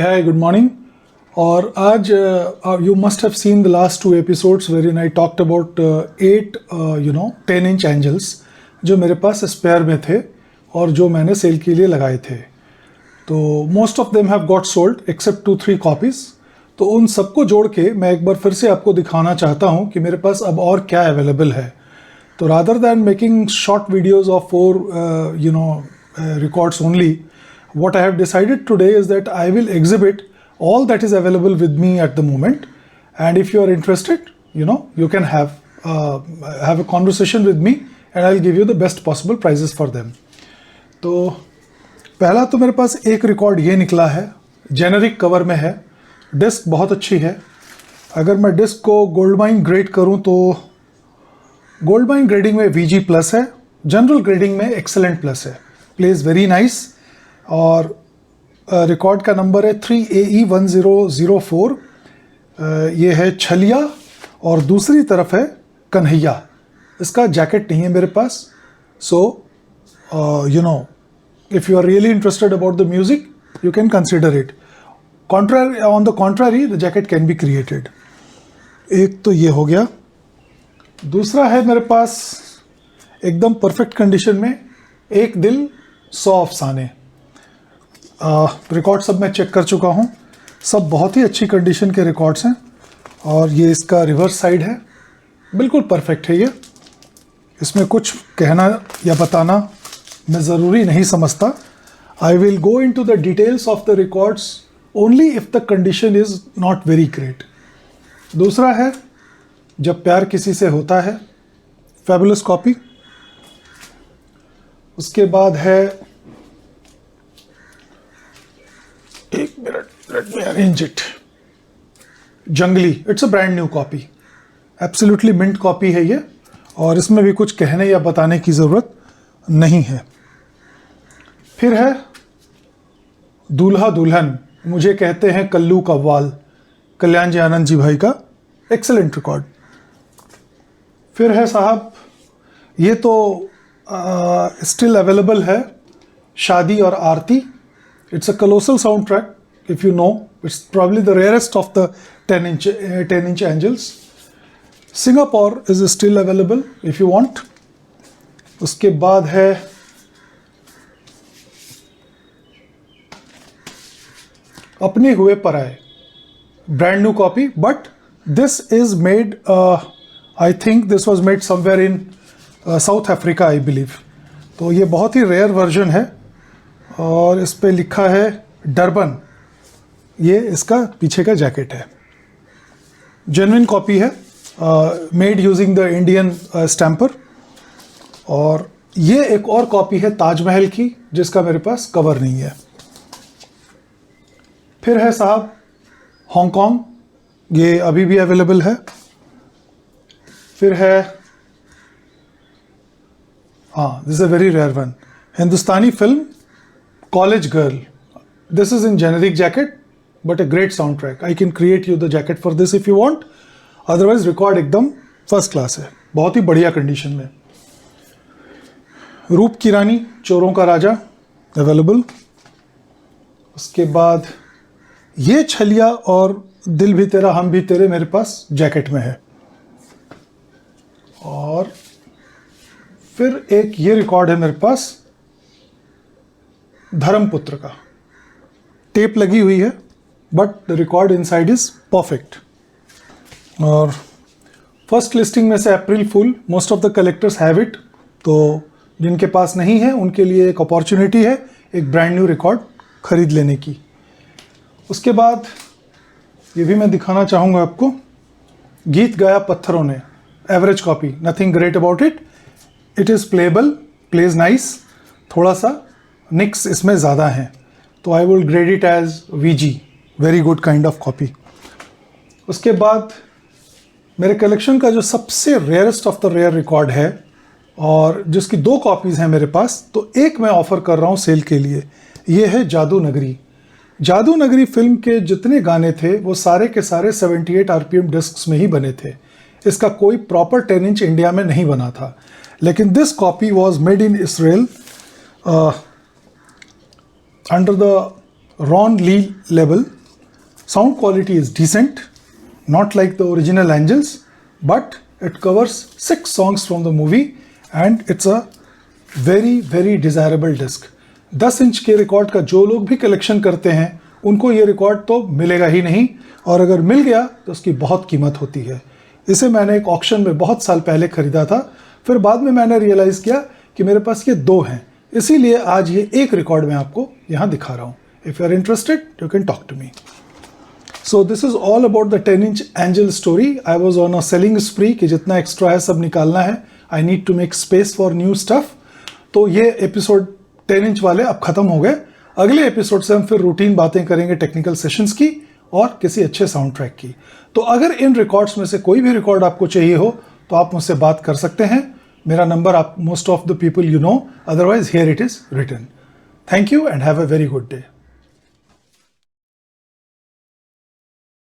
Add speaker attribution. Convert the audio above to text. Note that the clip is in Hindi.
Speaker 1: Hi, good morning. और आज you must have seen the last two episodes wherein I talked about 8 10-inch angels जो मेरे पास स्पेयर में थे और जो मैंने सेल के लिए लगाए थे. तो most of them have got sold except 2-3 copies. तो उन सबको जोड़ के मैं एक बार फिर से आपको दिखाना चाहता हूँ कि मेरे पास अब और क्या अवेलेबल है. तो rather than making short videos of 4 records only, what I have decided today is that I will exhibit all that is available with me at the moment, and if you are interested, you can have a conversation with me and I'll give you the best possible prices for them. तो पहला तो मेरे पास एक रिकॉर्ड ये निकला है, जेनरिक कवर में है, डिस्क बहुत अच्छी है. अगर मैं डिस्क को गोल्ड माइन ग्रेड करूँ तो गोल्ड माइन ग्रेडिंग में VG प्लस है, जनरल ग्रेडिंग में एक्सेलेंट प्लस है, प्लेज वेरी नाइस. और रिकॉर्ड का नंबर है 3AE1004. ये है छलिया और दूसरी तरफ है कन्हैया. इसका जैकेट नहीं है मेरे पास. So if you are really interested about the music you can consider it. On the contrary the jacket can be created. एक तो ये हो गया. दूसरा है मेरे पास एकदम परफेक्ट कंडीशन में एक दिल 100 अफसाने. रिकॉर्ड सब मैं चेक कर चुका हूँ, सब बहुत ही अच्छी कंडीशन के रिकॉर्ड्स हैं. और ये इसका रिवर्स साइड है, बिल्कुल परफेक्ट है. ये इसमें कुछ कहना या बताना मैं ज़रूरी नहीं समझता. I will go into the details of the records only if the condition is not very great. दूसरा है जब प्यार किसी से होता है, फैबुलस कॉपी. उसके बाद है, एक minute, let me arrange it, Junglee. It's a brand new copy, absolutely mint copy है ये, और इसमें भी कुछ कहने या बताने की ज़रूरत नहीं है. फिर है दूल्हा दुल्हन, मुझे कहते हैं कल्लू कव्वाल, कल्याण जी आनंद जी भाई का एक्सेलेंट रिकॉर्ड. फिर है साहब, ये तो स्टिल अवेलेबल है, शादी और आरती. It's a colossal soundtrack, if you know. It's probably the rarest of the 10-inch angels. Singapore is still available if you want. उसके बाद है अपने हुए पराए, brand new copy, but this is made, I think this was made somewhere in South Africa, I believe. तो ये बहुत ही रेयर वर्जन है और इस पे लिखा है डरबन. ये इसका पीछे का जैकेट है, जेन्युइन कॉपी है, made using the Indian stamper. और ये एक और कॉपी है ताजमहल की, जिसका मेरे पास कवर नहीं है. फिर है साहब हांगकांग, ये अभी भी अवेलेबल है. फिर है, हाँ, this is a very rare one, Hindustani film College Girl. This is in generic jacket, but a great soundtrack. I can create you the jacket for this if you want. Otherwise, record एकदम फर्स्ट क्लास है, बहुत ही बढ़िया कंडीशन में. रूप की रानी, चोरों का राजा, अवेलेबल. उसके बाद ये छलिया और दिल भी तेरा हम भी तेरे मेरे पास जैकेट में है. और फिर एक ये रिकॉर्ड है मेरे पास, धर्मपुत्र का. टेप लगी हुई है, but the record inside is perfect. और फर्स्ट लिस्टिंग में से April fool, most of the collectors have it. तो जिनके पास नहीं है उनके लिए एक अपॉर्चुनिटी है एक ब्रांड न्यू रिकॉर्ड खरीद लेने की. उसके बाद ये भी मैं दिखाना चाहूँगा आपको, गीत Gaaya Pattharon Ne, average copy, nothing great about it. It is playable, plays nice. थोड़ा सा निक्स इसमें ज़्यादा हैं, तो I will grade it as VG, very good kind of copy. उसके बाद मेरे कलेक्शन का जो सबसे rarest of the rare record है और जिसकी 2 कॉपीज़ हैं मेरे पास, तो एक मैं ऑफ़र कर रहा हूँ सेल के लिए. ये है जादू नगरी. जादू नगरी फिल्म के जितने गाने थे वो सारे के सारे 78 RPM डिस्क्स में ही बने थे. इसका कोई प्रॉपर 10-inch इंडिया में नहीं बना था. लेकिन this copy was made in Israel under the Ron Lee label. Sound quality is decent, not like the original Angels, but it covers 6 songs from the movie and it's a very desirable disc. 10 inch के रिकॉर्ड का जो लोग भी कलेक्शन करते हैं उनको ये रिकॉर्ड तो मिलेगा ही नहीं, और अगर मिल गया तो उसकी बहुत कीमत होती है. इसे मैंने एक ऑक्शन में बहुत साल पहले खरीदा था, फिर बाद में मैंने रियलाइज़ किया कि मेरे पास ये 2 हैं, इसीलिए आज ये एक रिकॉर्ड मैं आपको यहाँ दिखा रहा हूँ. If you are interested you can talk to me. So this is all about the 10-inch Angel story. I was on a selling spree कि जितना एक्स्ट्रा है सब निकालना है. I need to make space for new stuff. तो ये एपिसोड 10 इंच वाले अब खत्म हो गए. अगले एपिसोड से हम फिर रूटीन बातें करेंगे टेक्निकल सेशंस की और किसी अच्छे साउंड ट्रैक की. तो अगर इन रिकॉर्ड्स में से कोई भी रिकॉर्ड आपको चाहिए हो तो आप मुझसे बात कर सकते हैं. मेरा नंबर आप most of the people you know, otherwise here it is written. Thank you and have a very good day.